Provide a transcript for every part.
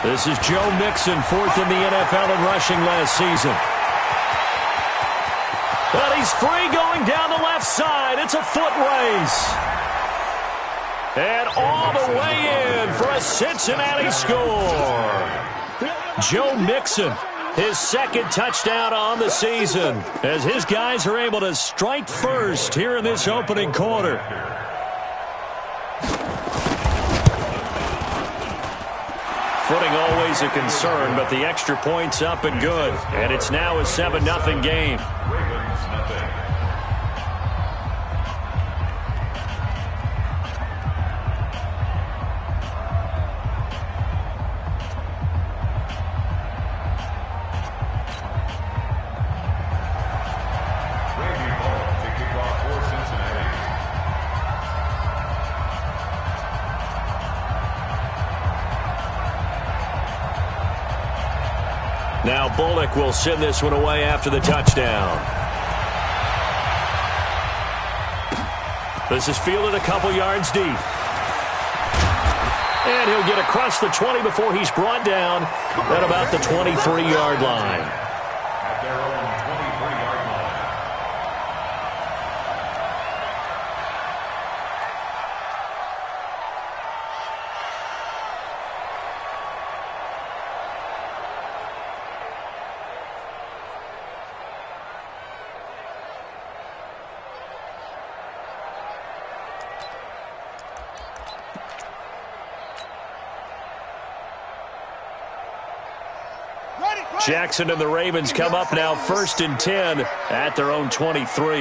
This is Joe Mixon, fourth in the NFL in rushing last season. But he's free going down the left side. It's a foot race. And all the way in for a Cincinnati score. Joe Mixon, his second touchdown on the season, as his guys are able to strike first here in this opening quarter. Footing always a concern, but the extra point's up and good. And it's now a 7-0 game. Now Bullock will send this one away after the touchdown. This is fielded a couple yards deep. And he'll get across the 20 before he's brought down at about the 23-yard line. At their own 23-yard line. Jackson and the Ravens come up now 1st and 10 at their own 23.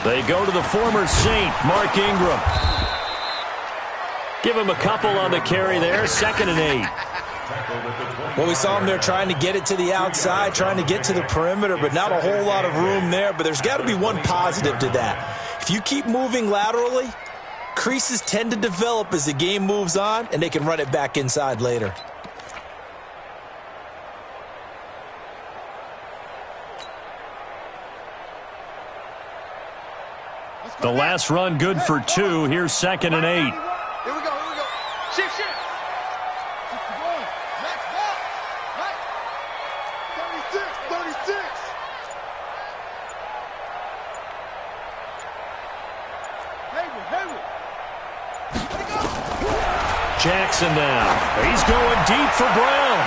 They go to the former Saint, Mark Ingram. Give him a couple on the carry there, 2nd and 8. Well, we saw him there trying to get it to the outside, trying to get to the perimeter, but not a whole lot of room there. But there's got to be one positive to that. If you keep moving laterally, creases tend to develop as the game moves on, and they can run it back inside later. The last run good for 2. Here's 2nd and 8. Here we go. Shift. Max back. Right. 36. Hayward. Jackson now. He's going deep for Brown.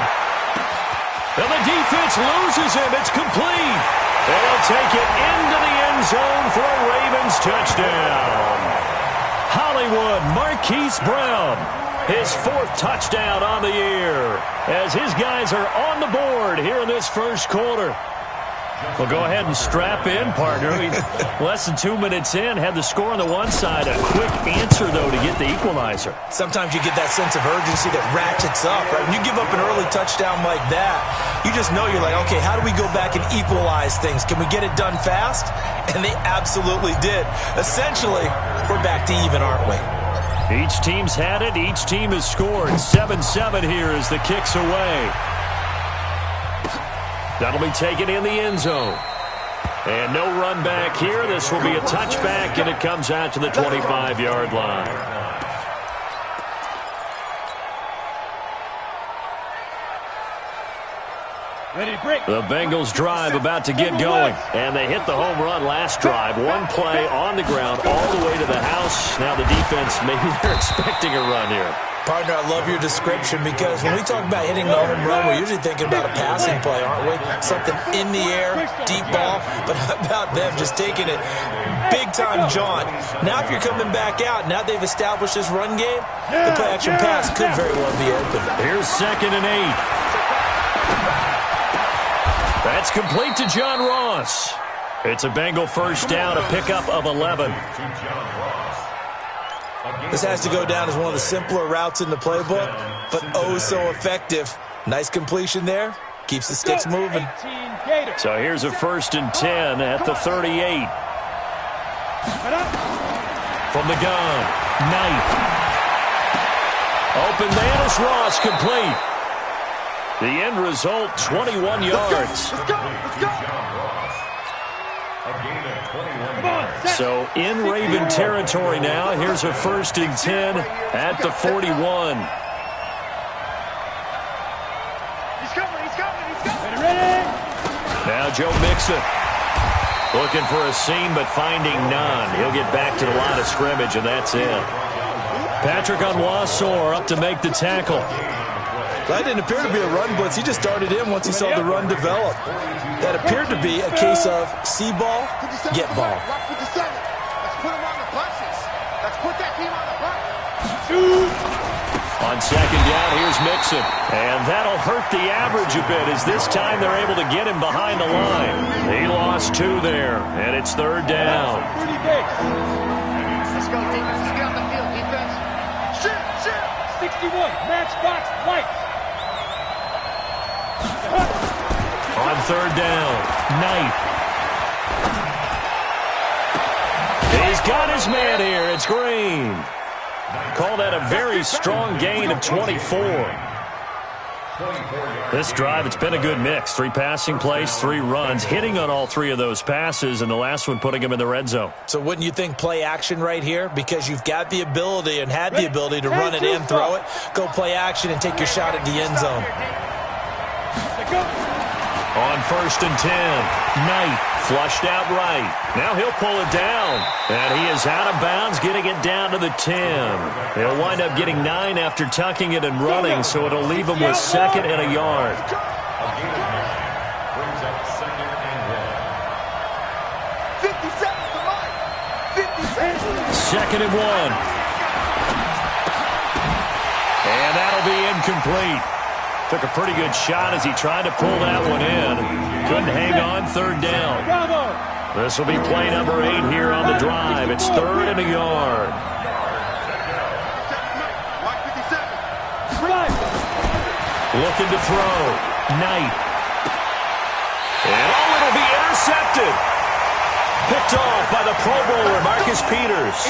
And the defense loses him. It's complete. They'll take it into the end zone for a Ravens touchdown. Hollywood Marquise Brown, his 4th touchdown on the year, as his guys are on the board here in this first quarter. Well, go ahead and strap in, partner. Less than 2 minutes in, had the score on the one side. A quick answer, though, to get the equalizer. Sometimes you get that sense of urgency that ratchets up, right? When you give up an early touchdown like that, you just know you're like, okay, how do we go back and equalize things? Can we get it done fast? And they absolutely did. Essentially, we're back to even, aren't we? Each team's had it. Each team has scored. 7-7 here as the kick's away. That'll be taken in the end zone. And no run back here. This will be a touchback, and it comes out to the 25-yard line. The Bengals drive about to get going. And they hit the home run last drive. One play on the ground all the way to the house. Now the defense, maybe they're expecting a run here. Partner, I love your description because when we talk about hitting the home run, we're usually thinking about a passing play, aren't we? Something in the air, deep ball. But how about them just taking it big-time jaunt? Now if you're coming back out, now they've established this run game, the play-action pass could very well be open. Here's 2nd and 8. That's complete to John Ross. It's a Bengal first down, a pickup of 11. This has to go down as one of the simpler routes in the playbook, but oh so effective. Nice completion there. Keeps the sticks moving. So here's a 1st and 10 at the 38. From the gun, Knight. Open man is Ross, complete. The end result, 21 yards. A gain of 21 yards. So in Raven territory now. Here's a 1st and 10 at the 41. He's coming. Ready? Now Joe Mixon looking for a seam but finding none. He'll get back to the line of scrimmage, and that's it. Patrick Onwuasor up to make the tackle. That didn't appear to be a run blitz. He just started in once he saw the run develop. That appeared to be a case of see ball, get ball. Let's put him on the buses. Let's put that team on the bus. On 2nd down, here's Mixon. And that'll hurt the average a bit as this time they're able to get him behind the line. He lost 2 there, and it's 3rd down. Let's go, defense. Let's get on the field, defense. Shit. 61, matchbox, lights. On 3rd down, Knight. He's got his man here. It's Green. Call that a very strong gain of 24. This drive, it's been a good mix. 3 passing plays, 3 runs, hitting on all 3 of those passes, and the last one putting him in the red zone. So wouldn't you think play action right here? Because you've got the ability and had the ability to run it in, throw it, go play action, and take your shot at the end zone. On 1st and 10, Knight flushed out right. Now he'll pull it down. And he is out of bounds, getting it down to the 10. He'll wind up getting 9 after tucking it and running, so it'll leave him with 2nd and a yard. A gain of 9 brings up 2nd and 1. 57 to line. 57. 2nd and 1. And that'll be incomplete. Took a pretty good shot as he tried to pull that one in. Couldn't hang on. 3rd down. This will be play number 8 here on the drive. It's 3rd and a yard. Looking to throw. Knight. And it'll be intercepted. Picked off by the Pro Bowler, Marcus Peters.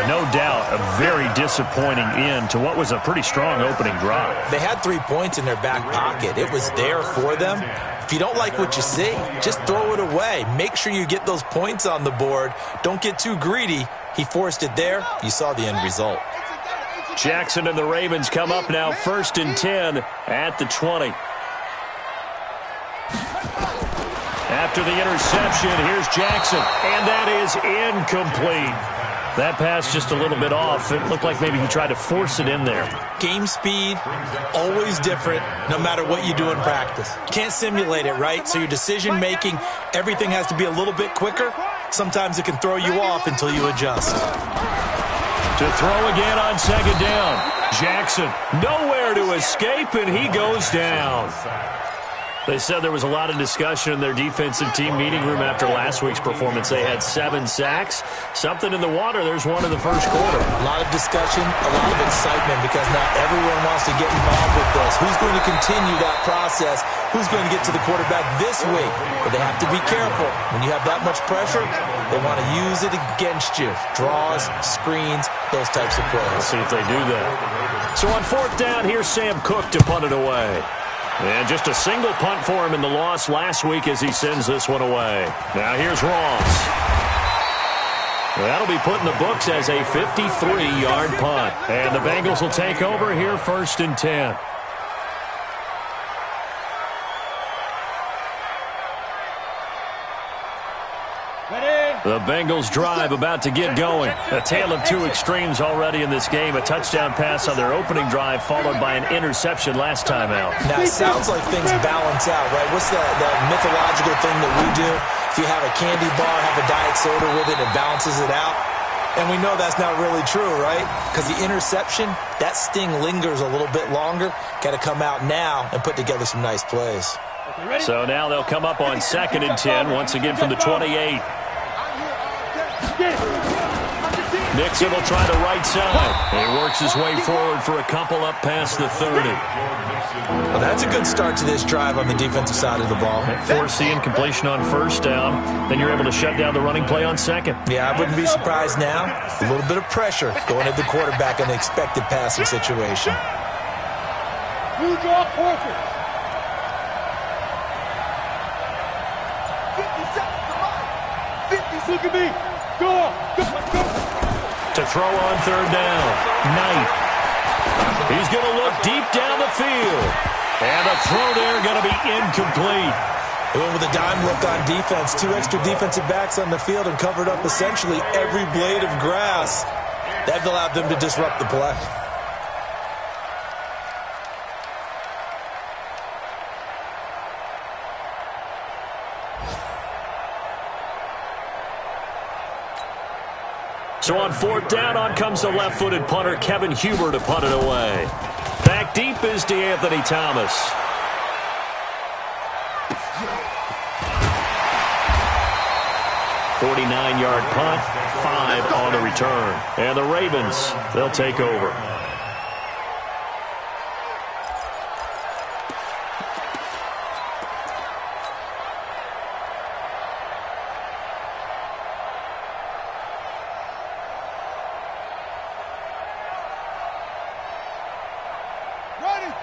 No doubt, a very disappointing end to what was a pretty strong opening drive. They had 3 points in their back pocket. It was there for them. If you don't like what you see, just throw it away. Make sure you get those points on the board. Don't get too greedy. He forced it there. You saw the end result. Jackson and the Ravens come up now 1st and 10 at the 20. After the interception, here's Jackson, and that is incomplete. That pass just a little bit off. It looked like maybe he tried to force it in there. Game speed, always different, no matter what you do in practice. You can't simulate it, right? So your decision-making, everything has to be a little bit quicker. Sometimes it can throw you off until you adjust. To throw again on 2nd down. Jackson, nowhere to escape, and he goes down. They said there was a lot of discussion in their defensive team meeting room after last week's performance. They had 7 sacks. Something in the water. There's one in the first quarter. A lot of discussion, a lot of excitement, because now everyone wants to get involved with this. Who's going to continue that process? Who's going to get to the quarterback this week? But they have to be careful. When you have that much pressure, they want to use it against you. Draws, screens, those types of plays. Let's see if they do that. So on 4th down, here's Sam Cook to punt it away. And just a single punt for him in the loss last week as he sends this one away. Now here's Ross. That'll be put in the books as a 53-yard punt. And the Bengals will take over here 1st and 10. The Bengals drive about to get going. A tale of 2 extremes already in this game. A touchdown pass on their opening drive followed by an interception last time out. Now, it sounds like things balance out, right? What's that mythological thing that we do? If you have a candy bar, have a diet soda with it, it balances it out. And we know that's not really true, right? Because the interception, that sting lingers a little bit longer. Got to come out now and put together some nice plays. So now they'll come up on 2nd and 10, once again from the 28. Nixon will try the right side. He works his way forward for a couple up past the 30. Well, that's a good start to this drive on the defensive side of the ball. Forcing incompletion on 1st down. Then you're able to shut down the running play on 2nd. Yeah, I wouldn't be surprised now. A little bit of pressure going at the quarterback in the expected passing situation. Who draw portraits? 57 to line. Look at me. Go. To throw on third down. Knight. He's going to look deep down the field. And the throw there going to be incomplete. They went with a dime look on defense. 2 extra defensive backs on the field and covered up essentially every blade of grass. That allowed them to disrupt the play. So on fourth down, on comes the left-footed punter, Kevin Huber, to punt it away. Back deep is DeAnthony Thomas. "49-yard punt, 5 on the return." And the Ravens, they'll take over.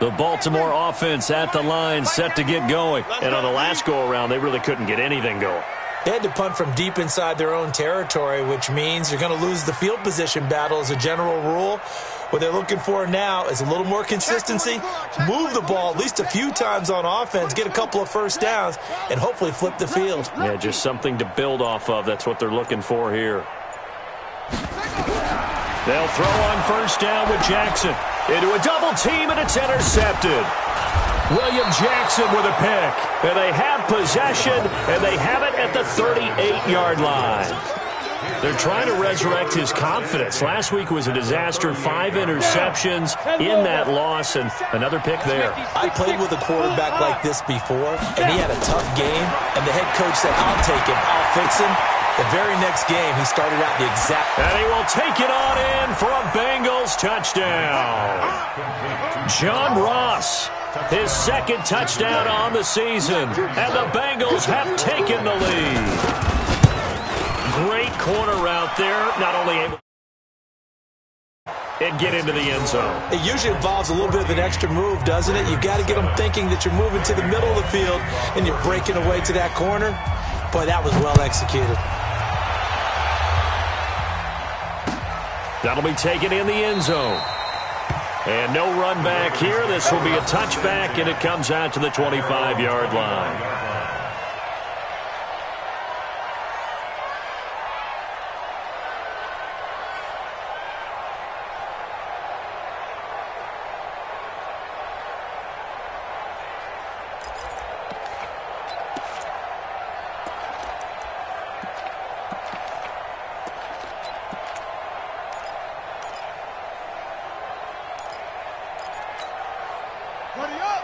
The Baltimore offense at the line, set to get going. And on the last go-around, they really couldn't get anything going. They had to punt from deep inside their own territory, which means you're going to lose the field position battle as a general rule. What they're looking for now is a little more consistency, move the ball at least a few times on offense, get a couple of first downs, and hopefully flip the field. Yeah, just something to build off of. That's what they're looking for here. They'll throw on first down with Jackson. Into a double team, and it's intercepted. William Jackson with a pick. And they have possession, and they have it at the 38-yard line. They're trying to resurrect his confidence. Last week was a disaster. 5 interceptions in that loss, and another pick there. I played with a quarterback like this before, and he had a tough game, and the head coach said, "I'll take him, I'll fix him." The very next game, he started out the exact... And he will take it on in for a Bengals touchdown. John Ross, his second touchdown on the season, and the Bengals have taken the lead. Great corner route there, not only able and get into the end zone. It usually involves a little bit of an extra move, doesn't it? You've got to get them thinking that you're moving to the middle of the field and you're breaking away to that corner. Boy, that was well executed. That'll be taken in the end zone. And no run back here. This will be a touchback, and it comes out to the 25-yard line.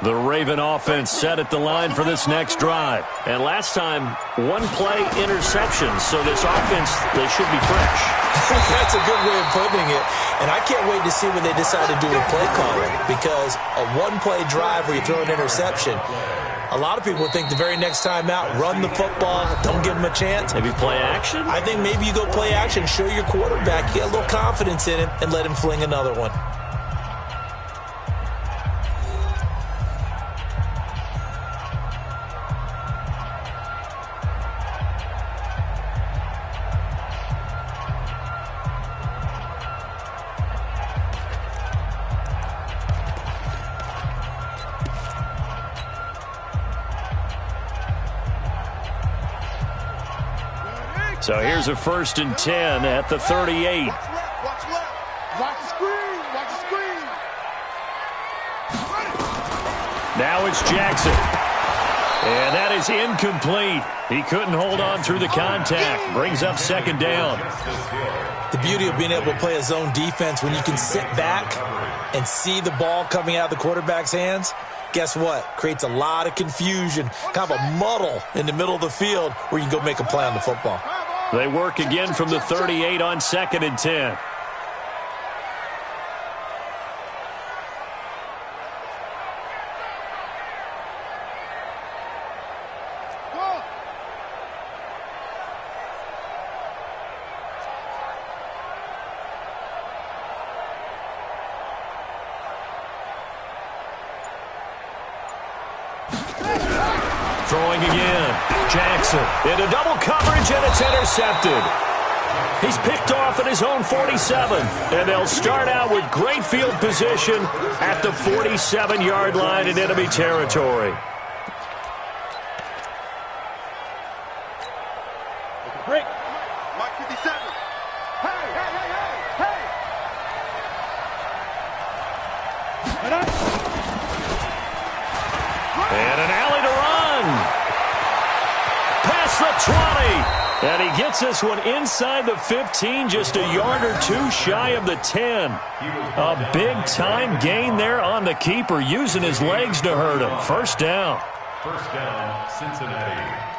The Raven offense set at the line for this next drive. And last time, one-play interceptions. So this offense, they should be fresh. That's a good way of putting it. And I can't wait to see what they decide to do with play calling. Because a one-play drive where you throw an interception, a lot of people would think the very next time out, run the football, don't give them a chance. Maybe play action? I think maybe you go play action, show your quarterback, get a little confidence in him, and let him fling another one. So here's a 1st and 10 at the 38. Watch left. Watch the screen. Watch the screen. Now it's Jackson. And that is incomplete. He couldn't hold on through the contact. Brings up 2nd down. The beauty of being able to play a zone defense when you can sit back and see the ball coming out of the quarterback's hands, guess what? Creates a lot of confusion, kind of a muddle in the middle of the field where you can go make a play on the football. They work again from the 38 on 2nd and 10. Throwing again. Jackson into double coverage, and it's intercepted. He's picked off at his own 47, and they'll start out with great field position at the 47-yard line in enemy territory. Break. Mike 57. Hey, hey, hey, hey, hey. And an alley to run. Past the 20. And he gets this one inside the 15, just a yard or two shy of the 10. A big-time gain there on the keeper, using his legs to hurt him. First down. First down, Cincinnati.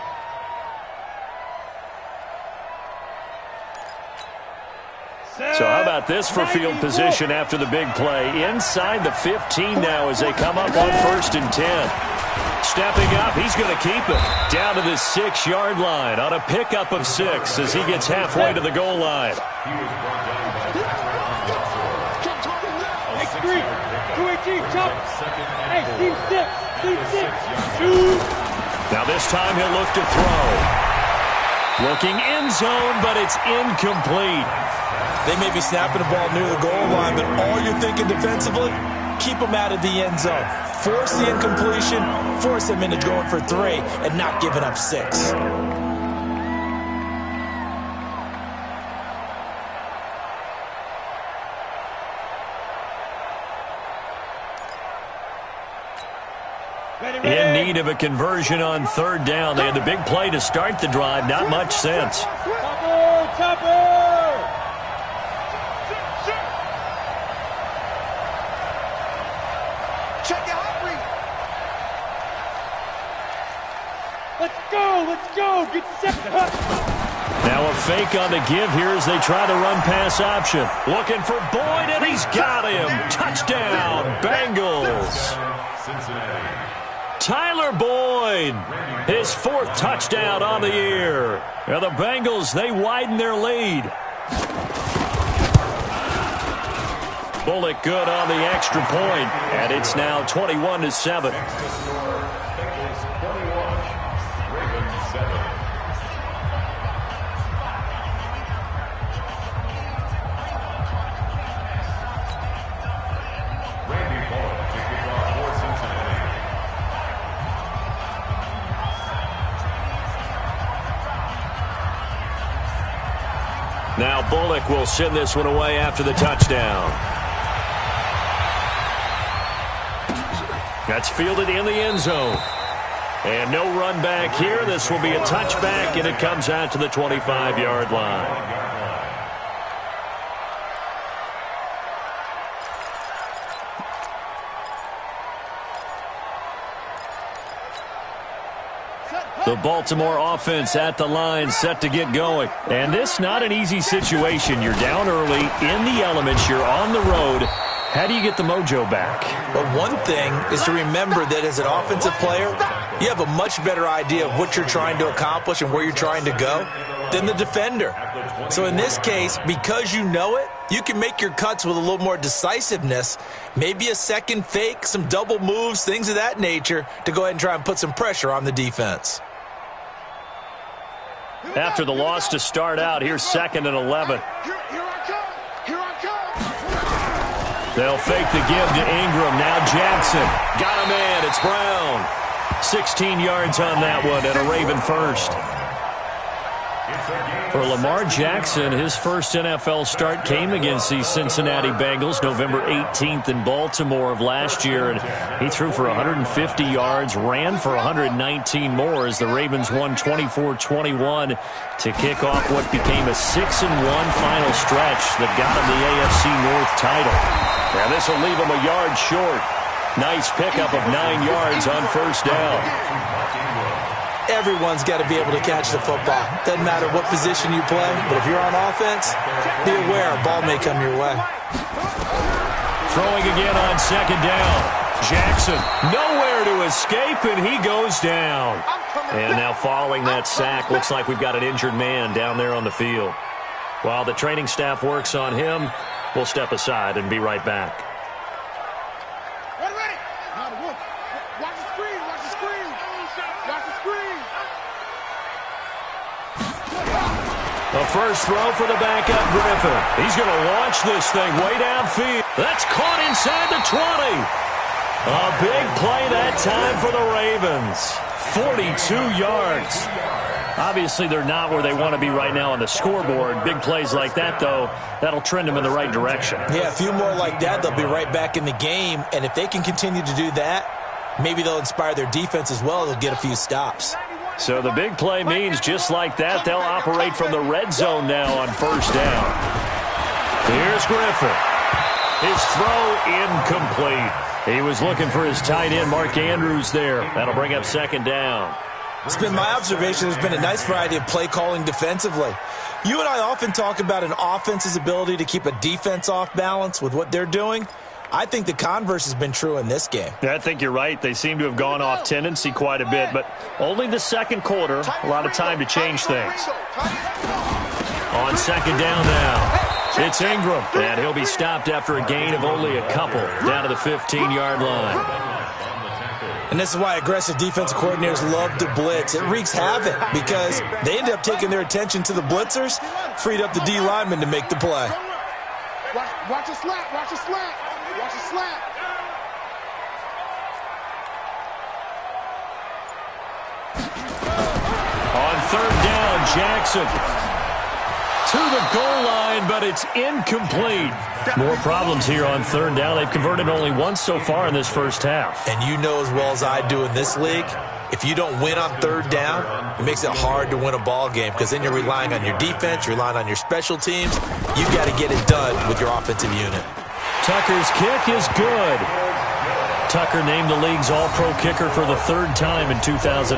So how about this for field position after the big play? Inside the 15 now as they come up on 1st and 10. Stepping up, he's going to keep it. Down to the 6-yard line on a pickup of 6 as he gets halfway to the goal line. Next 3. 218, chop. Hey, team 6. Team 6. 2. Now this time he'll look to throw. Looking end zone, but it's incomplete. They may be snapping the ball near the goal line, but all you're thinking defensively, keep them out of the end zone. Force the incompletion, force them into going for 3, and not giving up 6. In need of a conversion on 3rd down. They had the big play to start the drive. Not much sense. Chopper! Check it out, Reed. Let's go, get set. Now a fake on the give here as they try to run pass option. Looking for Boyd, and he's got him. Touchdown, Bengals. Cincinnati. Tyler Boyd, his 4th touchdown on the year. Now the Bengals, they widen their lead. Bullock good on the extra point, and it's now 21-7. Bengals 21, Ravens 7. Randy Bullock to kick off for Cincinnati. Now Bullock will send this one away after the touchdown. That's fielded in the end zone. And no run back here. This will be a touchback, and it comes out to the 25-yard line. The Baltimore offense at the line, set to get going. And this not an easy situation. You're down early, in the elements, you're on the road. How do you get the mojo back? But one thing is to remember that as an offensive player, you have a much better idea of what you're trying to accomplish and where you're trying to go than the defender. So in this case, because you know it, you can make your cuts with a little more decisiveness, maybe a second fake, some double moves, things of that nature, to go ahead and try and put some pressure on the defense. After the loss to start out, here's 2nd and 11. Here I come. Here I come. They'll fake the give to Ingram. Now Jackson. Got him in. It's Brown. 16 yards on that one and a Raven first. For Lamar Jackson, his first NFL start came against the Cincinnati Bengals November 18th in Baltimore of last year. And he threw for 150 yards, ran for 119 more as the Ravens won 24-21 to kick off what became a 6-1 final stretch that got him the AFC North title. Now this will leave him a yard short. Nice pickup of 9 yards on first down. Everyone's got to be able to catch the football. Doesn't matter what position you play, but if you're on offense, be aware a ball may come your way. Throwing again on 2nd down. Jackson nowhere to escape, and he goes down. And now following that sack, looks like we've got an injured man down there on the field. While the training staff works on him, we'll step aside and be right back. Watch the screen. Watch the screen. Watch the screen. first throw for the backup Griffin. He's going to launch this thing way downfield. That's caught inside the 20. A big play that time for the Ravens. 42 yards. Obviously, they're not where they want to be right now on the scoreboard. Big plays like that, though, that'll trend them in the right direction. Yeah, a few more like that, they'll be right back in the game. And if they can continue to do that, maybe they'll inspire their defense as well. They'll get a few stops. So the big play means just like that, they'll operate from the red zone now on first down. Here's Griffin. His throw incomplete. He was looking for his tight end, Mark Andrews, there. That'll bring up second down. It's been my observation there's been a nice variety of play calling defensively. You and I often talk about an offense's ability to keep a defense off balance with what they're doing. I think the converse has been true in this game. Yeah, I think you're right. They seem to have gone off tendency quite a bit, but only the second quarter, a lot of time to change things. On second down now, it's Ingram, and he'll be stopped after a gain of only a couple down to the 15-yard line. And this is why aggressive defensive coordinators love to blitz. It wreaks havoc because they end up taking their attention to the blitzers, freed up the D lineman to make the play. Watch a slant, watch a slant, watch a slant. On third down, Jackson to the goal line, but it's incomplete. More problems here on third down. They've converted only once so far in this first half. And you know as well as I do in this league, if you don't win on third down, it makes it hard to win a ball game because then you're relying on your defense, you're relying on your special teams. You've got to get it done with your offensive unit. Tucker's kick is good. Tucker named the league's all-pro kicker for the third time in 2018.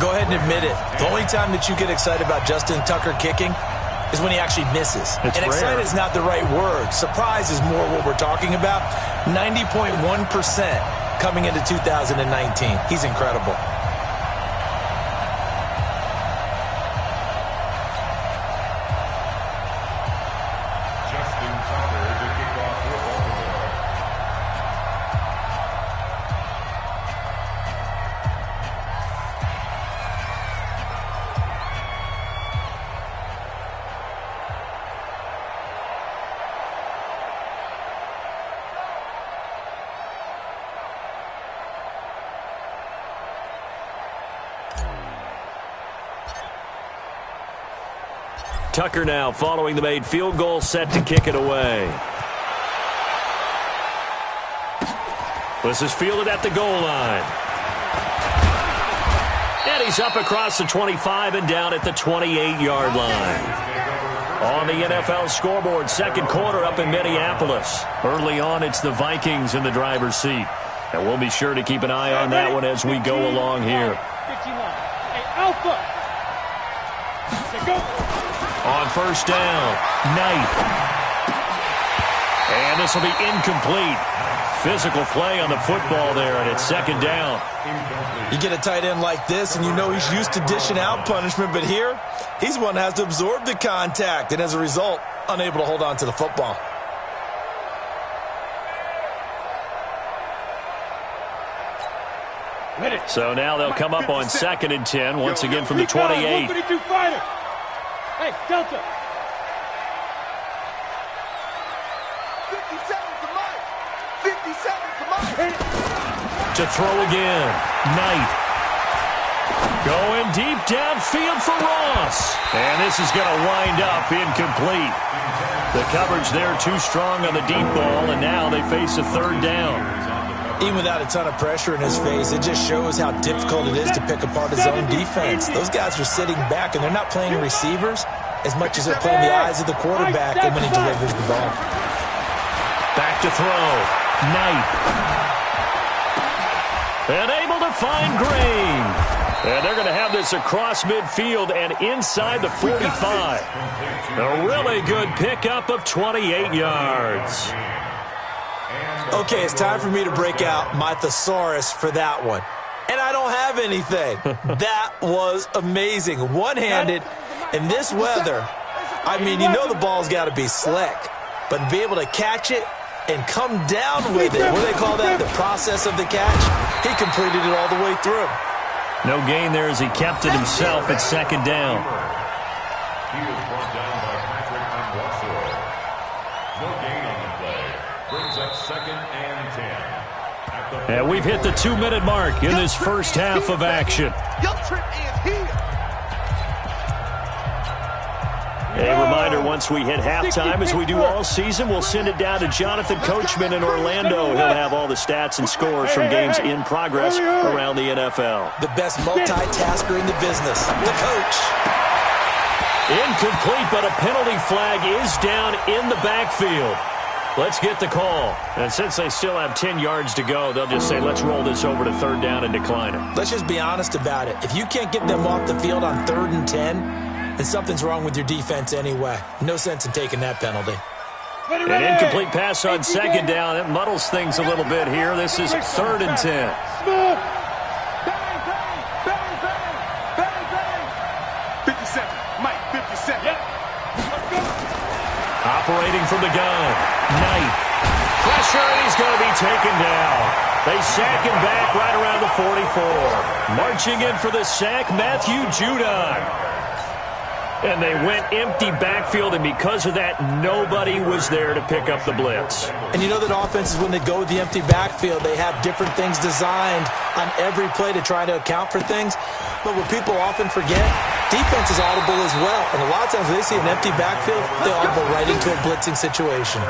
Go ahead and admit it. The only time that you get excited about Justin Tucker kicking is when he actually misses. It's and rare. Excited is not the right word. Surprise is more what we're talking about. 90.1% coming into 2019. He's incredible. Justin Tucker to kick off for Baltimore. Tucker now following the made field goal, set to kick it away. This is fielded at the goal line. And he's up across the 25 and down at the 28-yard line. On the NFL scoreboard, second quarter up in Minneapolis. Early on, it's the Vikings in the driver's seat. And we'll be sure to keep an eye on that one as we go along here. Hey, Alpha. Go. On first down, Knight. And this will be incomplete. Physical play on the football there, and it's second down. You get a tight end like this, and you know he's used to dishing out punishment, but here, he's one that has to absorb the contact, and as a result, unable to hold on to the football. So now they'll come up on second and 10, once again from the 28. Hey, Delta. 57, come on. 57, come on. To throw again, Knight. Going deep downfield for Ross. And this is going to wind up incomplete. The coverage there too strong on the deep ball, and now they face a third down. Even without a ton of pressure in his face, it just shows how difficult it is to pick apart his own defense. Those guys are sitting back, and they're not playing receivers as much as they're playing the eyes of the quarterback and when he delivers the ball. Back to throw. Knight. And able to find Green. And they're going to have this across midfield and inside the 45. A really good pickup of 28 yards. Okay, it's time for me to break out my thesaurus for that one. And I don't have anything. That was amazing. One-handed in this weather. I mean, you know the ball's got to be slick. But to be able to catch it and come down with it, what do they call that? The process of the catch? He completed it all the way through. No gain there as he kept it himself at second down. He was brought down second and 10. And we've hit the 2-minute mark in this first half of action. Your trip is here. A reminder, once we hit halftime, as we do all season, we'll send it down to Jonathan Coachman in Orlando. He'll have all the stats and scores from games in progress around the NFL. The best multitasker in the business, the coach. Incomplete, but a penalty flag is down in the backfield. Let's get the call. And since they still have 10 yards to go, they'll just say, let's roll this over to third down and decline it. Let's just be honest about it. If you can't get them off the field on 3rd and 10, then something's wrong with your defense anyway. No sense in taking that penalty. An incomplete pass on second down. It muddles things a little bit here. This is 3rd and 10. Bang, bang, bang, bang, bang, bang. 57, Mike, 57. Yep. Let's go. Operating from the gun. Knight. Pressure, and he's going to be taken down. They sack him back right around the 44. Marching in for the sack, Matthew Judon. And they went empty backfield, and because of that, nobody was there to pick up the blitz. And you know that offenses, when they go with the empty backfield, they have different things designed on every play to try to account for things. But what people often forget, defense is audible as well. And a lot of times when they see an empty backfield, they audible right into a blitzing situation.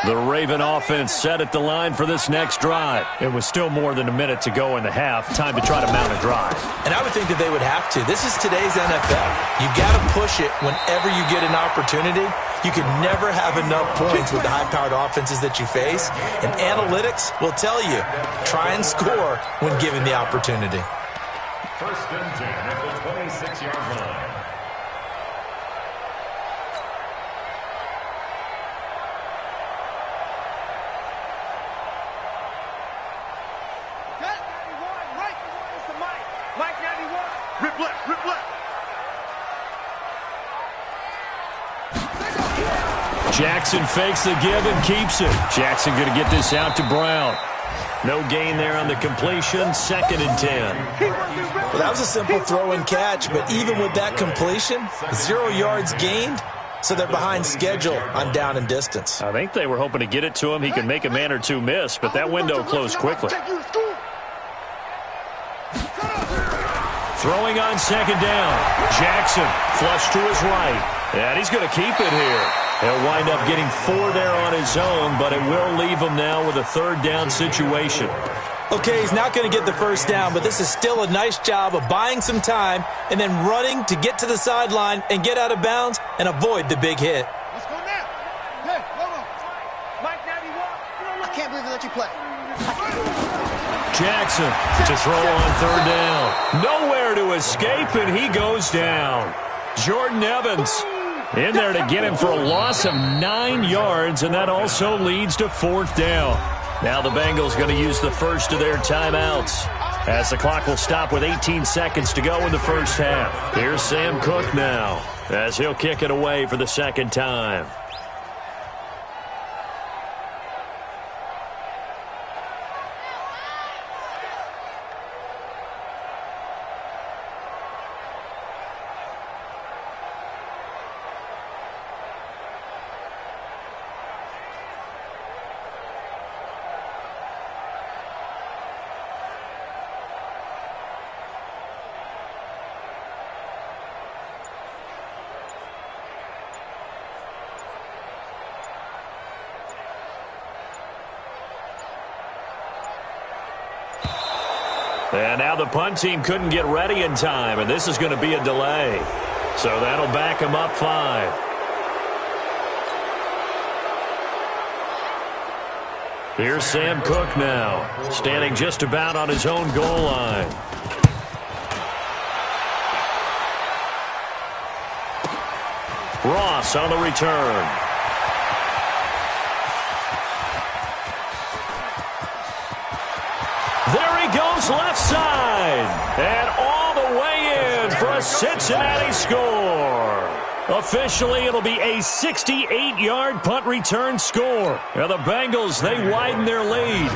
The Raven offense set at the line for this next drive. It was still more than a minute to go in the half. Time to try to mount a drive. And I would think that they would have to. This is today's NFL. You got to push it whenever you get an opportunity. You can never have enough points with the high-powered offenses that you face. And analytics will tell you, try and score when given the opportunity. 1st and 10 at the 26-yard line. Rip left, rip left. Jackson fakes the give and keeps it. Jackson going to get this out to Brown. No gain there on the completion. 2nd and 10. Well, that was a simple throw and catch, but even with that completion, 0 yards gained, so they're behind schedule on down and distance. I think they were hoping to get it to him. He could make a man or two miss, but that window closed quickly. Throwing on 2nd down. Jackson flush to his right. And he's going to keep it here. He'll wind up getting 4 there on his own, but it will leave him now with a 3rd down situation. Okay, he's not going to get the 1st down, but this is still a nice job of buying some time and then running to get to the sideline and get out of bounds and avoid the big hit. Let's go now. Hey, hold on. Mike 91. I can't believe they let you play. Jackson to throw on 3rd down. Nowhere to escape, and he goes down. Jordan Evans in there to get him for a loss of 9 yards, and that also leads to 4th down. Now the Bengals going to use the first of their timeouts, as the clock will stop with 18 seconds to go in the first half. Here's Sam Cook now, as he'll kick it away for the 2nd time. And now the punt team couldn't get ready in time, and this is going to be a delay. So that'll back him up 5. Here's Sam Cook now, standing just about on his own goal line. Ross on the return. There he goes left side. And all the way in for a Cincinnati score. Officially, it'll be a 68-yard punt return score. Now the Bengals, they widen their lead.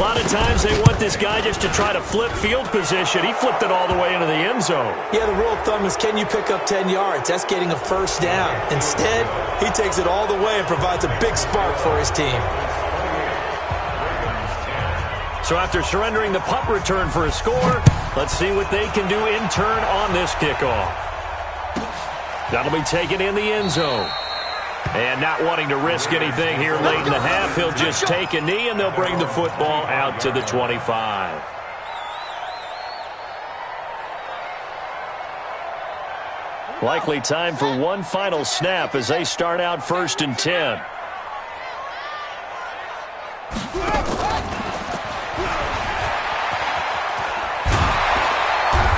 A lot of times they want this guy just to try to flip field position. He flipped it all the way into the end zone. Yeah, the rule of thumb is, can you pick up 10 yards? That's getting a first down. Instead, he takes it all the way and provides a big spark for his team. So after surrendering the punt return for a score, let's see what they can do in turn on this kickoff. That'll be taken in the end zone. And not wanting to risk anything here late in the half, he'll just take a knee, and they'll bring the football out to the 25. Likely time for one final snap as they start out 1st and 10.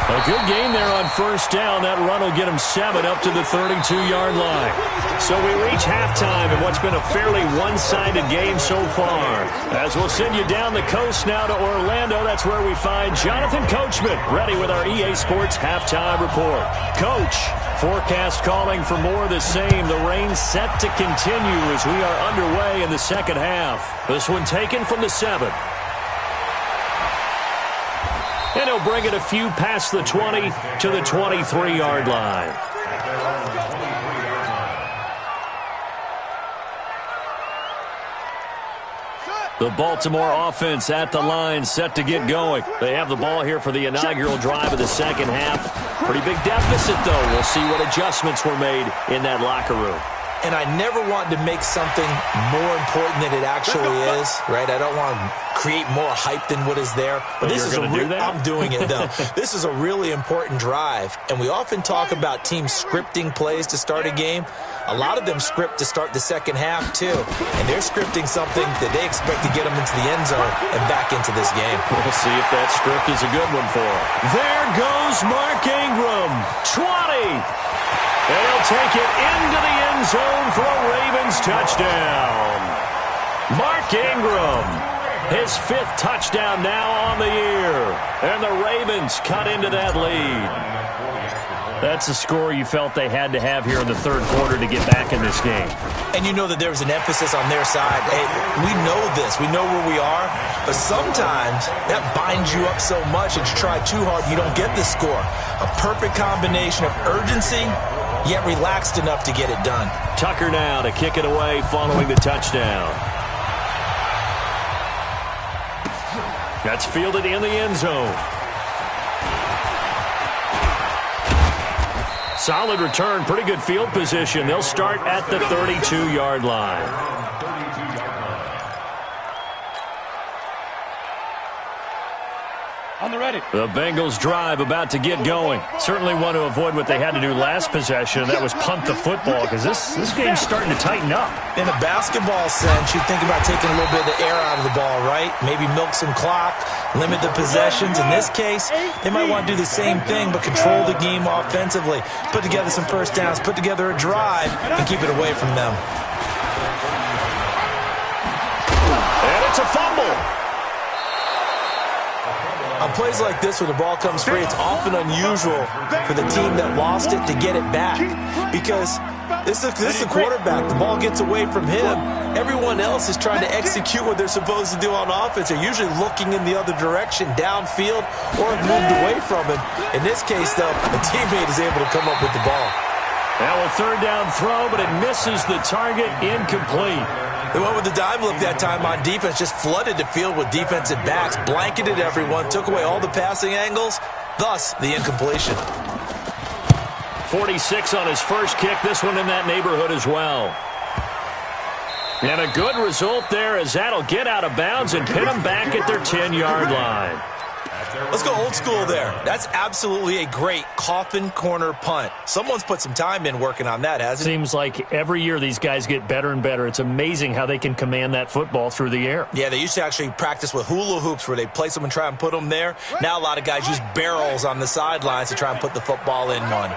A good game there on 1st down. That run will get him 7 up to the 32-yard line. So we reach halftime in what's been a fairly one-sided game so far. As we'll send you down the coast now to Orlando, that's where we find Jonathan Coachman ready with our EA Sports halftime report. Coach, forecast calling for more of the same. The rain set to continue as we are underway in the second half. This one taken from the 7. And he'll bring it a few past the 20 to the 23-yard line. The Baltimore offense at the line, set to get going. They have the ball here for the inaugural drive of the second half. Pretty big deficit, though. We'll see what adjustments were made in that locker room. And I never want to make something more important than it actually is, right? I don't want to create more hype than what is there. But this is I'm doing it, though. This is a really important drive. And we often talk about teams scripting plays to start a game. A lot of them script to start the second half, too. And they're scripting something that they expect to get them into the end zone and back into this game. We'll see if that script is a good one for them. There goes Mark Ingram. 20. And he'll take it into the end zone for a Ravens touchdown. Mark Ingram, his 5th touchdown now on the year. And the Ravens cut into that lead. That's a score you felt they had to have here in the 3rd quarter to get back in this game. And you know that there was an emphasis on their side. Hey, we know this. We know where we are. But sometimes that binds you up so much that you try too hard, you don't get the score. A perfect combination of urgency, yet relaxed enough to get it done. Tucker now to kick it away following the touchdown. That's fielded in the end zone. Solid return, pretty good field position. They'll start at the 32-yard line. On the ready. The Bengals drive about to get going. Certainly want to avoid what they had to do last possession. That was punt the football, because this game's starting to tighten up. In a basketball sense, you think about taking a little bit of the air out of the ball, right? Maybe milk some clock, limit the possessions. In this case, they might want to do the same thing, but control the game offensively. Put together some first downs, put together a drive, and keep it away from them. And it's a fumble. On plays like this where the ball comes free, it's often unusual for the team that lost it to get it back, because this is the quarterback. The ball gets away from him. Everyone else is trying to execute what they're supposed to do on offense. They're usually looking in the other direction, downfield, or have moved away from him. In this case, though, a teammate is able to come up with the ball. Now a 3rd down throw, but it misses the target, incomplete. They went with the dime look that time on defense, just flooded the field with defensive backs, blanketed everyone, took away all the passing angles, thus the incompletion. 46 on his first kick, this one in that neighborhood as well. And a good result there, as that'll get out of bounds and pin them back at their 10-yard line. Let's go old school there. That's absolutely a great coffin corner punt. Someone's put some time in working on that, hasn't it? Seems like every year these guys get better and better. It's amazing how they can command that football through the air. Yeah, they used to actually practice with hula hoops where they place them and try and put them there. Now a lot of guys use barrels on the sidelines to try and put the football in one.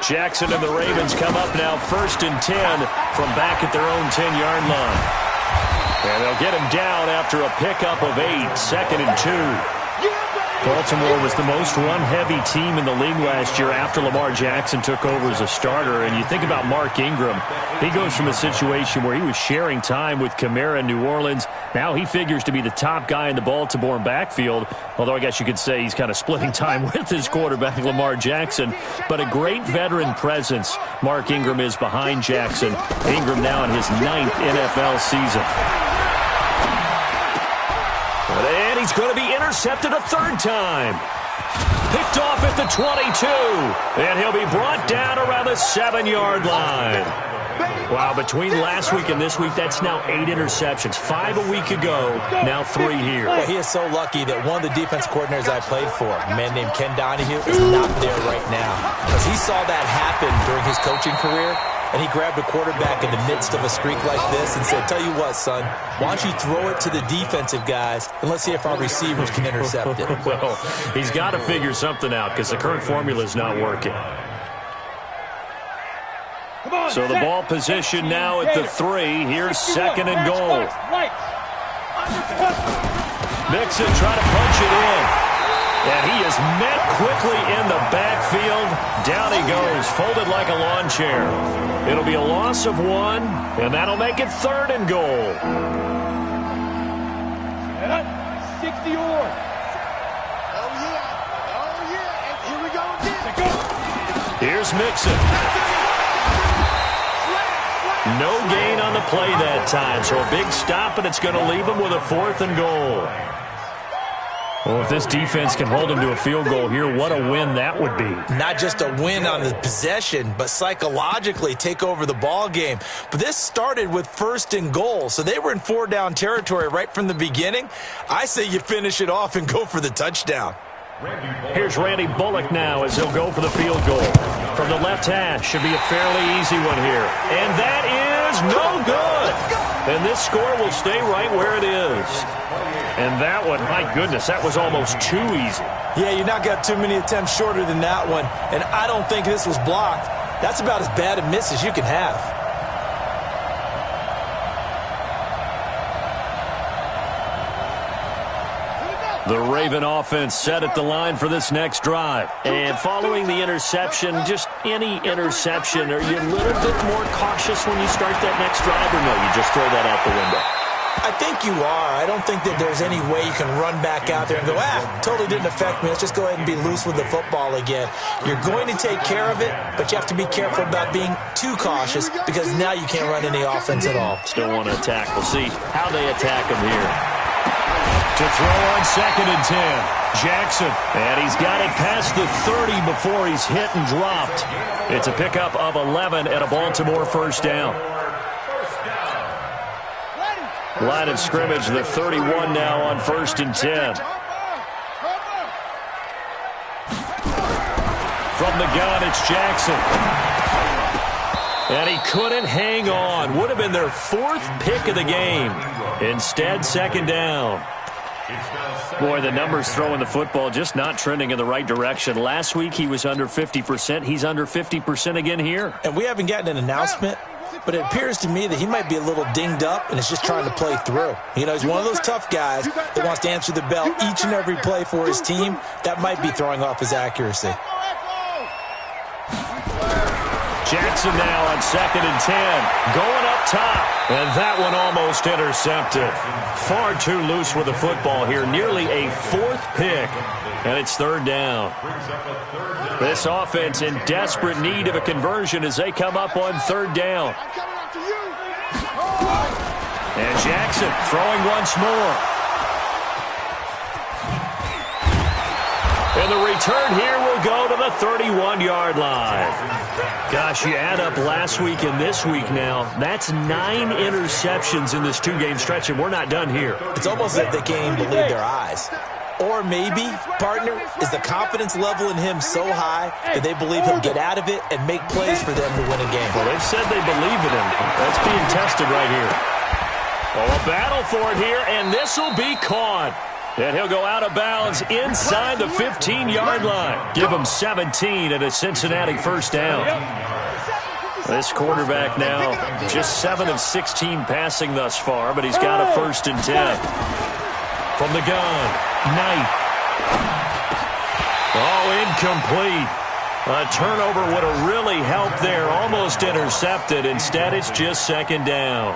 Jackson and the Ravens come up now 1st and 10 from back at their own 10-yard line. And they'll get him down after a pickup of 8, 2nd and 2. Baltimore was the most run-heavy team in the league last year after Lamar Jackson took over as a starter. And you think about Mark Ingram, he goes from a situation where he was sharing time with Kamara in New Orleans. Now he figures to be the top guy in the Baltimore backfield, although I guess you could say he's kind of splitting time with his quarterback, Lamar Jackson. But a great veteran presence Mark Ingram is behind Jackson. Ingram now in his 9th NFL season. And he's going to be intercepted a 3rd time. Picked off at the 22. And he'll be brought down around the 7-yard line. Wow, between last week and this week, that's now 8 interceptions. 5 a week ago, now 3 here. Well, he is so lucky that one of the defense coordinators I played for, a man named Ken Donahue, is not there right now. Because he saw that happen during his coaching career, and he grabbed a quarterback in the midst of a streak like this and said, tell you what, son, why don't you throw it to the defensive guys, and let's see if our receivers can intercept it. Well, he's got to figure something out because the current formula is not working. So the ball position now at the 3. Here's 2nd and goal. Mixon trying to punch it in. And he is met quickly in the backfield. Down he goes, folded like a lawn chair. It'll be a loss of 1, and that'll make it 3rd and goal. 60 or. Oh, yeah. And here we go again. Here's Mixon. No gain on the play that time, so a big stop, and it's going to leave him with a 4th and goal. Well, if this defense can hold him to a field goal here, what a win that would be. Not just a win on the possession, but psychologically take over the ball game. But this started with 1st and goal, so they were in 4-down territory right from the beginning. I say you finish it off and go for the touchdown. Here's Randy Bullock now as he'll go for the field goal. From the left hash, should be a fairly easy one here. And that is no good. And this score will stay right where it is. And that one, my goodness, that was almost too easy. Yeah, you're not got too many attempts shorter than that one. And I don't think this was blocked. That's about as bad a miss as you can have. The Raven offense set at the line for this next drive. And following the interception, just any interception, are you a little bit more cautious when you start that next drive, or no, you just throw that out the window? I think you are. I don't think that there's any way you can run back out there and go, totally didn't affect me. Let's just go ahead and be loose with the football again. You're going to take care of it, but you have to be careful about being too cautious because now you can't run any offense at all. Still want to attack. We'll see how they attack him here. To throw on 2nd and 10. Jackson, and he's got it past the 30 before he's hit and dropped. It's a pickup of 11 and a Baltimore 1st down. Line of scrimmage, the 31 now on 1st and 10. From the gun, it's Jackson. And he couldn't hang on. Would have been their 4th pick of the game. Instead, 2nd down. Boy, the numbers throwing the football just not trending in the right direction. Last week he was under 50%. He's under 50% again here. And we haven't gotten an announcement, but it appears to me that he might be a little dinged up and is just trying to play through. You know, he's one of those tough guys that wants to answer the bell each and every play for his team. That might be throwing off his accuracy. Jackson now on 2nd and 10. Going up top. And that one almost intercepted. Far too loose with the football here. Nearly a 4th pick. And it's 3rd down. This offense in desperate need of a conversion as they come up on 3rd down. And Jackson throwing once more. And the return here will go to the 31-yard line. Gosh, you add up last week and this week now, that's 9 interceptions in this 2-game stretch, and we're not done here. It's almost like they can't even believe their eyes. Or maybe, partner, is the confidence level in him so high that they believe he'll get out of it and make plays for them to win a game. Well, they've said they believe in him. That's being tested right here. Oh, a battle for it here, and this will be caught. And he'll go out of bounds inside the 15-yard line. Give him 17 at a Cincinnati 1st down. This quarterback now just 7 of 16 passing thus far, but he's got a 1st and 10. From the gun, Knight. Oh, incomplete. A turnover would have really helped there. Almost intercepted. Instead, it's just second down.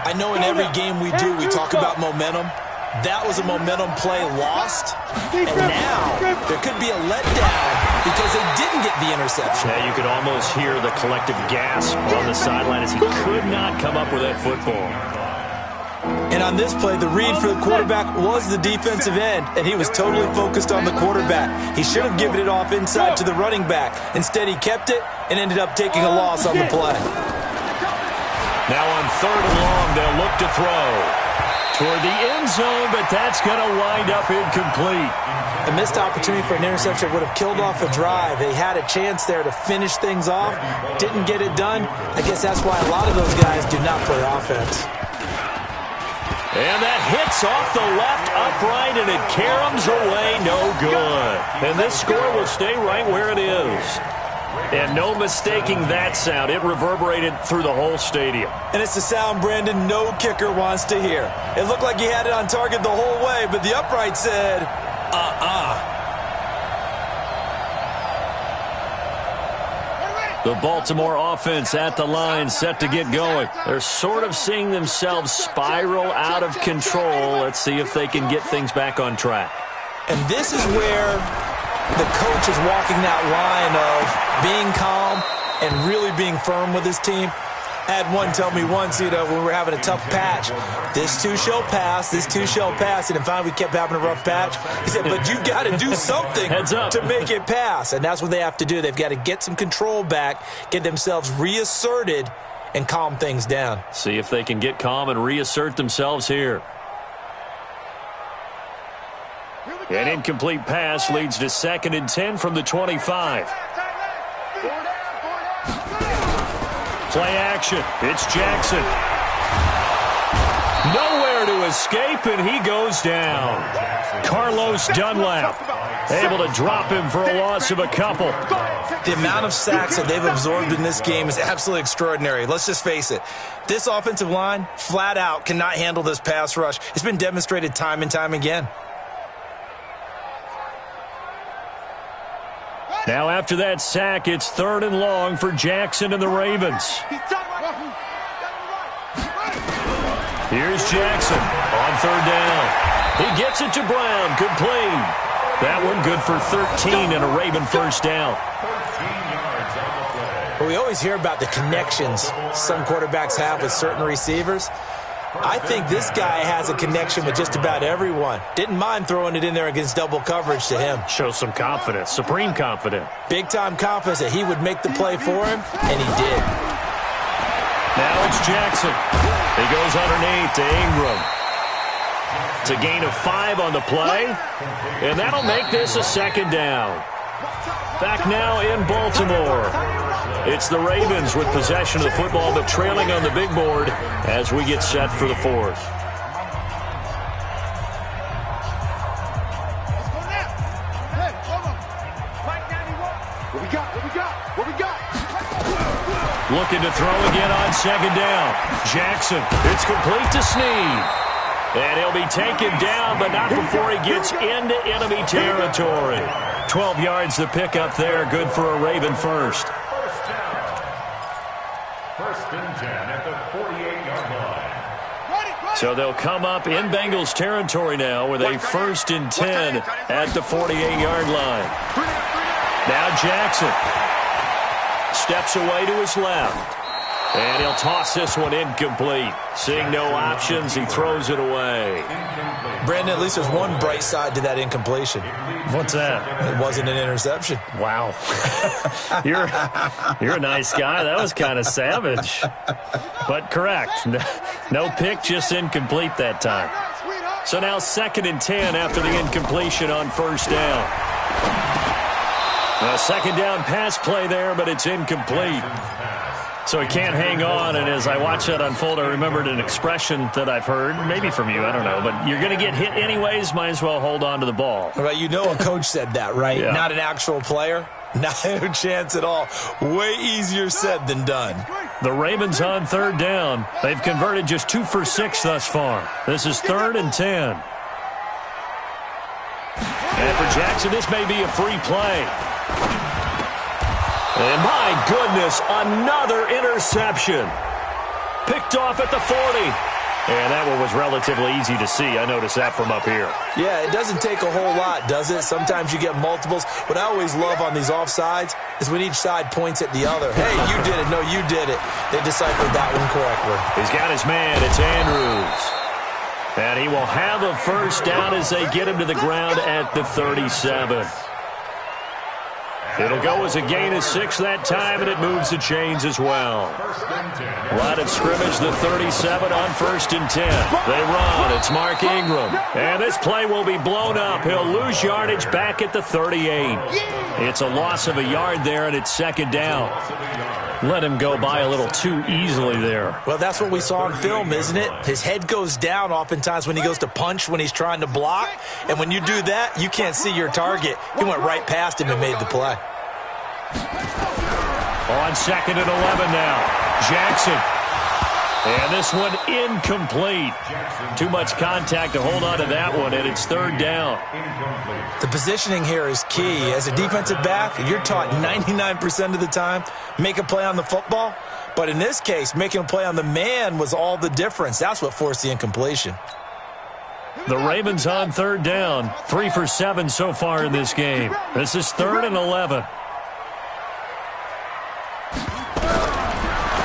I know in every game we do, we talk about momentum. That was a momentum play lost. And now there could be a letdown because they didn't get the interception. Yeah, you could almost hear the collective gasp on the sideline as he could not come up with that football. And on this play, the read for the quarterback was the defensive end, and he was totally focused on the quarterback. He should have given it off inside to the running back. Instead, he kept it and ended up taking a loss on the play. Now on 3rd and long, they'll look to throw toward the end zone, but that's going to wind up incomplete. A missed opportunity for an interception would have killed off a drive. They had a chance there to finish things off, didn't get it done. I guess that's why a lot of those guys do not play offense. And that hits off the left upright, and it caroms away, no good. And this score will stay right where it is. And no mistaking that sound. It reverberated through the whole stadium. And it's the sound, Brandon, no kicker wants to hear. It looked like he had it on target the whole way, but the upright said, The Baltimore offense at the line, set to get going. They're sort of seeing themselves spiral out of control. Let's see if they can get things back on track. And this is where the coach is walking that line of being calm and really being firm with his team. I had one tell me once, when we were having a tough patch, this too shall pass, this too shall pass. And finally we kept having a rough patch. He said, but you got to do something to make it pass. And that's what they have to do. They've got to get some control back, get themselves reasserted, and calm things down. See if they can get calm and reassert themselves here. An incomplete pass leads to 2nd and 10 from the 25. Play action. It's Jackson. Nowhere to escape, and he goes down. Carlos Dunlap able to drop him for a loss of a couple. The amount of sacks that they've absorbed in this game is absolutely extraordinary. Let's just face it. This offensive line, flat out, cannot handle this pass rush. It's been demonstrated time and time again. Now after that sack, it's 3rd and long for Jackson and the Ravens. Here's Jackson on 3rd down. He gets it to Brown, complete. That one good for 13 and a Raven first down. Well, we always hear about the connections some quarterbacks have with certain receivers. I think this guy has a connection with just about everyone. Didn't mind throwing it in there against double coverage to him. Shows some confidence, supreme confidence. Big-time confidence that he would make the play for him, and he did. Now it's Jackson. He goes underneath to Ingram. It's a gain of 5 on the play, and that'll make this a 2nd down. Back now in Baltimore. It's the Ravens with possession of the football, but trailing on the big board as we get set for the 4th. Looking to throw again on 2nd down. Jackson, it's complete to Snead. And he'll be taken down, but not before he gets into enemy territory. 12 yards to pick up there, good for a Raven first. 1st and 10 at the 48-yard line. So they'll come up in Bengals territory now with a 1st and 10 at the 48-yard line. Now Jackson steps away to his left. And he'll toss this one incomplete. Seeing no options, he throws it away. Brandon, at least there's one bright side to that incompletion. What's that? It wasn't an interception. Wow. You're a nice guy. That was kind of savage. But correct. No pick, just incomplete that time. So now 2nd and 10 after the incompletion on 1st down. A 2nd down pass play there, but it's incomplete. So he can't hang on, and as I watch that unfold, I remembered an expression that I've heard, maybe from you, I don't know, but you're going to get hit anyways, might as well hold on to the ball. Right, you know a coach said that, right? Yeah. Not an actual player. Not a chance at all. Way easier said than done. The Ravens on 3rd down. They've converted just 2 for 6 thus far. This is 3rd and 10. And for Jackson, this may be a free play. And my goodness, another interception. Picked off at the 40. And that one was relatively easy to see. I noticed that from up here. Yeah, it doesn't take a whole lot, does it? Sometimes you get multiples. What I always love on these offsides is when each side points at the other. Hey, you did it. No, you did it. They deciphered that one correctly. He's got his man. It's Andrews. And he will have a first down as they get him to the ground at the 37. It'll go as a gain of 6 that time, and it moves the chains as well. Line of scrimmage, the 37 on 1st and 10. They run. It's Mark Ingram. And this play will be blown up. He'll lose yardage back at the 38. It's a loss of a yard there, and it's 2nd down. Let him go by a little too easily there. Well, that's what we saw on film, isn't it? His head goes down oftentimes when he goes to punch, when he's trying to block. And when you do that, you can't see your target. He went right past him and made the play. On 2nd and 11 now. Jackson. And this one incomplete. Too much contact to hold on to that one, and it's 3rd down. The positioning here is key. As a defensive back, you're taught 99% of the time, make a play on the football. But in this case, making a play on the man was all the difference. That's what forced the incompletion. The Ravens on 3rd down. 3 for 7 so far in this game. This is 3rd and 11.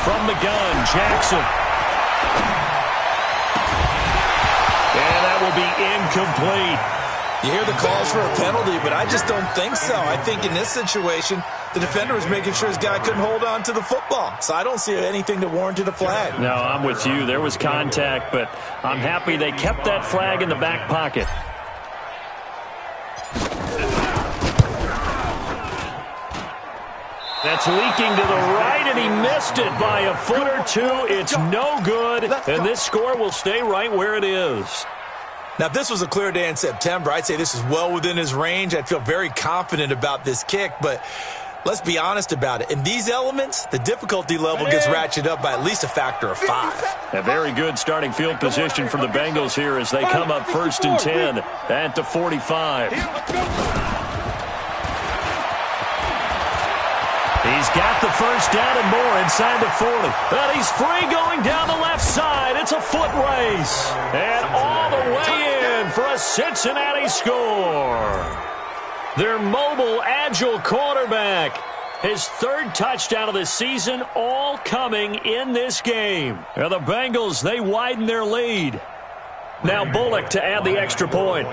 From the gun, Jackson. And that will be incomplete. You hear the calls for a penalty, but I just don't think so. I think in this situation, the defender was making sure his guy couldn't hold on to the football. So I don't see anything that warranted a flag. No, I'm with you. There was contact, but I'm happy they kept that flag in the back pocket. That's leaking to the right, and he missed it by a foot or two. It's no good, and this score will stay right where it is. Now, if this was a clear day in September, I'd say this is well within his range. I'd feel very confident about this kick, but let's be honest about it. In these elements, the difficulty level gets ratcheted up by at least a factor of 5. A very good starting field position for the Bengals here as they come up 1st and 10 at the 45. He's got the first down and more inside the 40. And he's free going down the left side. It's a foot race. And all the way in for a Cincinnati score. Their mobile, agile quarterback. His 3rd touchdown of the season, all coming in this game. And the Bengals, they widen their lead. Now Bullock to add the extra point.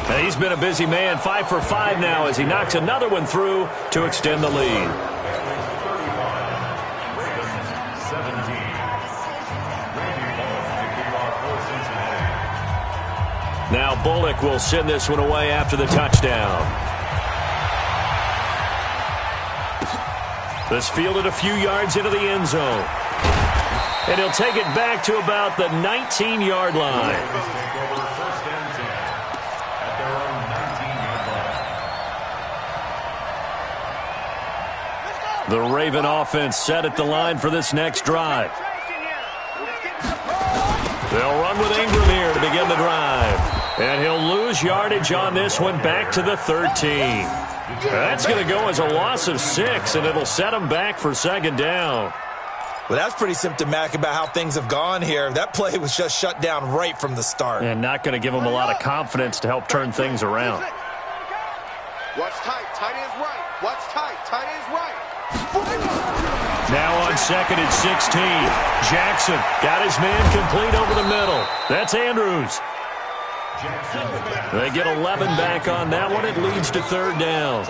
And he's been a busy man, 5 for 5 now as he knocks another one through to extend the lead. Now Bullock will send this one away after the touchdown. This fielded a few yards into the end zone. And he'll take it back to about the 19-yard line. The Raven offense set at the line for this next drive. They'll run with Ingram here to begin the drive. And he'll lose yardage on this one back to the 13. That's going to go as a loss of 6, and it'll set him back for 2nd down. Well, that's pretty symptomatic about how things have gone here. That play was just shut down right from the start. And not going to give him a lot of confidence to help turn things around. What's tight? Tight is right. What's tight? Tight is right. Now on 2nd and 16. Jackson got his man complete over the middle. That's Andrews. They get 11 back on that one. It leads to 3rd down.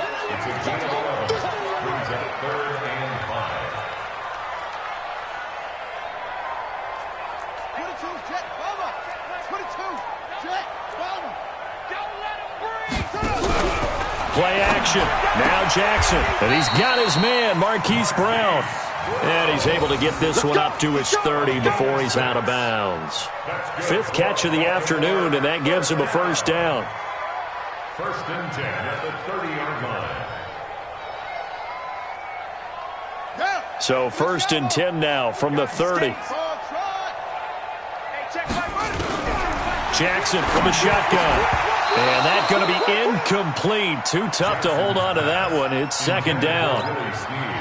Play action. Now Jackson. And he's got his man, Marquise Brown. And he's able to get this one up to his 30 before he's out of bounds. 5th catch of the afternoon, and that gives him a first down. 1st and 10 at the 30-yard line. So 1st and 10 now from the 30. Hey, check my Jackson from the shotgun. And that's going to be incomplete. Too tough to hold on to that one. It's second down.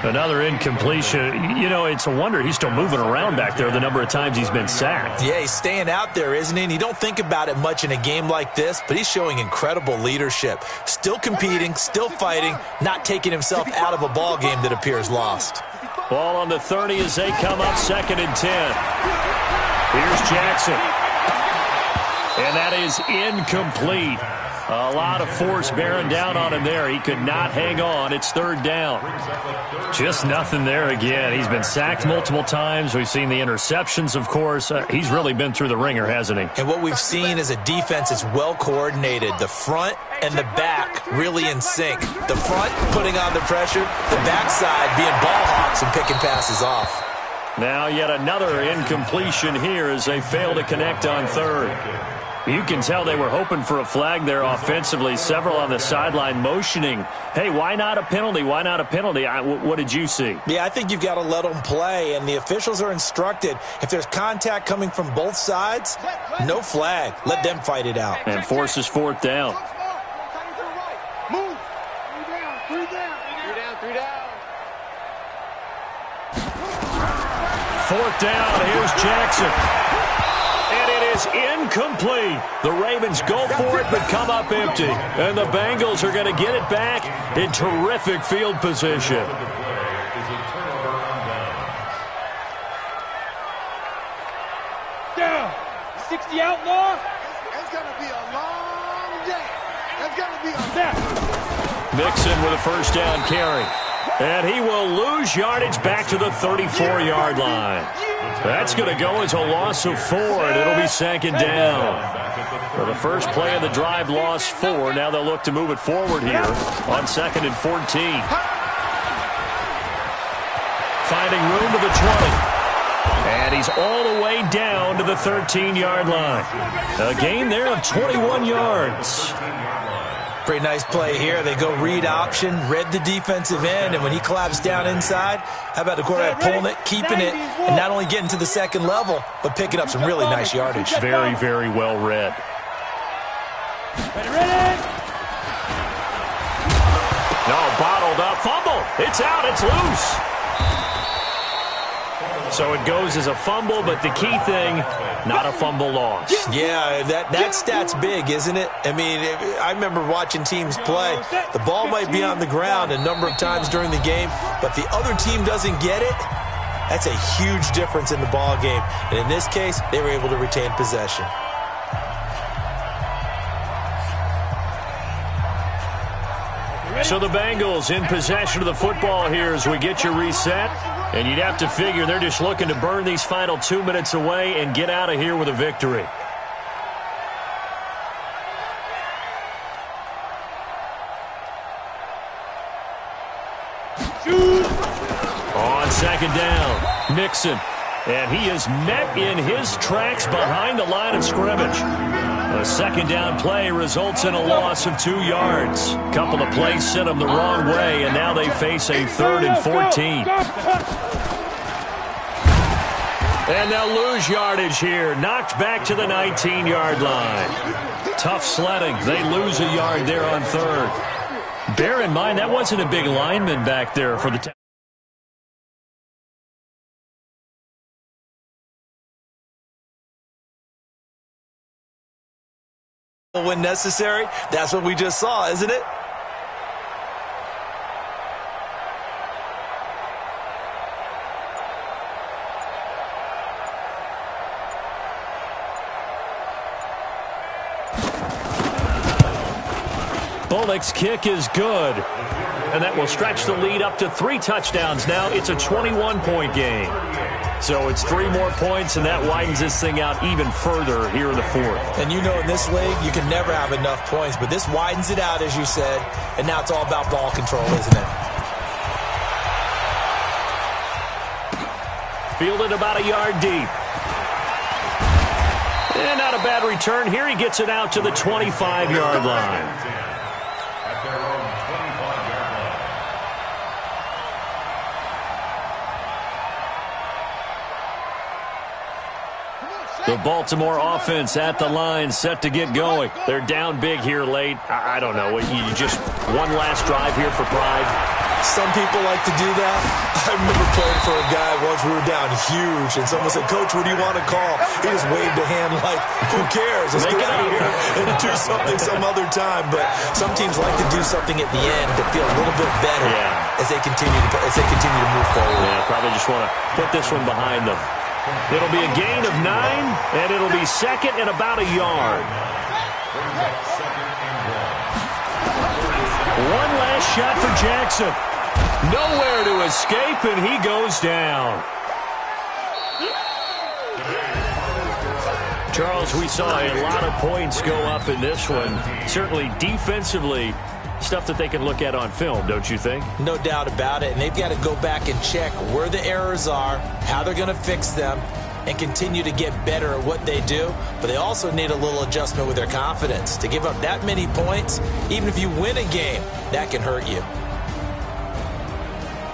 Another incompletion. You know, it's a wonder he's still moving around back there the number of times he's been sacked. Yeah, he's staying out there, isn't he? And you don't think about it much in a game like this, but he's showing incredible leadership. Still competing, still fighting, not taking himself out of a ball game that appears lost. Ball on the 30 as they come up 2nd and 10. Here's Jackson. And that is incomplete. A lot of force bearing down on him there. He could not hang on. It's 3rd down. Just nothing there again. He's been sacked multiple times. We've seen the interceptions, of course. He's really been through the ringer, hasn't he? And what we've seen is a defense that's well coordinated. The front and the back really in sync. The front putting on the pressure. The backside being ball hawks and picking passes off. Now yet another incompletion here as they fail to connect on 3rd. You can tell they were hoping for a flag there offensively. Several on the sideline motioning, hey, why not a penalty? Why not a penalty? What did you see? Yeah, I think you've got to let them play, and the officials are instructed. If there's contact coming from both sides, no flag. Let them fight it out. And forces 4th down. Move. 3 down. 3 down. 4th down. Here's Jackson. And it is incomplete. The Ravens go for it but come up empty. And the Bengals are going to get it back in terrific field position. Down. 60 outlaw. It's going to be a long day. It's going to be a mess. Mixon with a 1st down carry. And he will lose yardage back to the 34-yard line. That's going to go as a loss of 4, and it'll be 2nd down. For the first play of the drive, lost 4. Now they'll look to move it forward here on 2nd and 14. Finding room to the 20. And he's all the way down to the 13-yard line. A gain there of 21 yards. Pretty nice play here. They go read option, read the defensive end, and when he collapsed down inside, how about the quarterback pulling it, keeping it, and not only getting to the 2nd level, but picking up some really nice yardage. Very, very well read. Ready. No, bottled up. Fumble. It's out. It's loose. So it goes as a fumble, but the key thing, not a fumble loss. Yeah, that stat's big, isn't it? I mean, I remember watching teams play. The ball might be on the ground a number of times during the game, but the other team doesn't get it. That's a huge difference in the ball game. And in this case, they were able to retain possession. So the Bengals in possession of the football here as we get you reset. And you'd have to figure they're just looking to burn these final 2 minutes away and get out of here with a victory. On 2nd down, Mixon. And he is met in his tracks behind the line of scrimmage. A 2nd down play results in a loss of 2 yards. Couple of plays sent them the wrong way, and now they face a 3rd and 14. And they'll lose yardage here. Knocked back to the 19-yard line. Tough sledding. They lose a yard there on 3rd. Bear in mind, that wasn't a big lineman back there for the when necessary. That's what we just saw, isn't it? Bullock's kick is good. And that will stretch the lead up to 3 touchdowns now. It's a 21-point game. So it's 3 more points, and that widens this thing out even further here in the 4th. And you know in this league, you can never have enough points, but this widens it out, as you said, and now it's all about ball control, isn't it? Fielded about a yard deep. And not a bad return. Here he gets it out to the 25-yard line. The Baltimore offense at the line, set to get going. They're down big here late. I don't know. You just one last drive here for pride. Some people like to do that. I remember playing for a guy once. We were down huge, and someone said, "Coach, what do you want to call?" He just waved a hand like, "Who cares? Let's get out of here and do something some other time." But some teams like to do something at the end to feel a little bit better as they continue to move forward. Yeah, probably just want to put this one behind them. It'll be a gain of 9, and it'll be second and about a yard. One last shot for Jackson. Nowhere to escape, and he goes down. Charles, we saw a lot of points go up in this one. Certainly defensively, stuff that they can look at on film, don't you think? No doubt about it, and they've got to go back and check where the errors are, how they're going to fix them, and continue to get better at what they do. But they also need a little adjustment with their confidence. To give up that many points, even if you win a game, that can hurt you.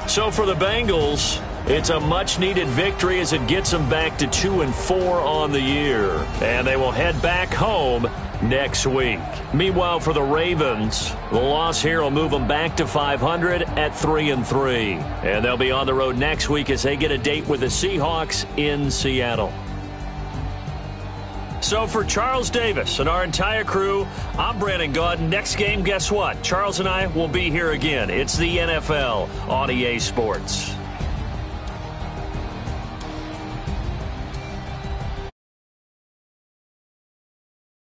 So for the Bengals, it's a much-needed victory as it gets them back to 2-4 on the year. And they will head back home next week. Meanwhile, for the Ravens, the loss here will move them back to 500 at 3-3. And they'll be on the road next week as they get a date with the Seahawks in Seattle. So for Charles Davis and our entire crew, I'm Brandon Gaudin. Next game, guess what? Charles and I will be here again. It's the NFL on EA Sports.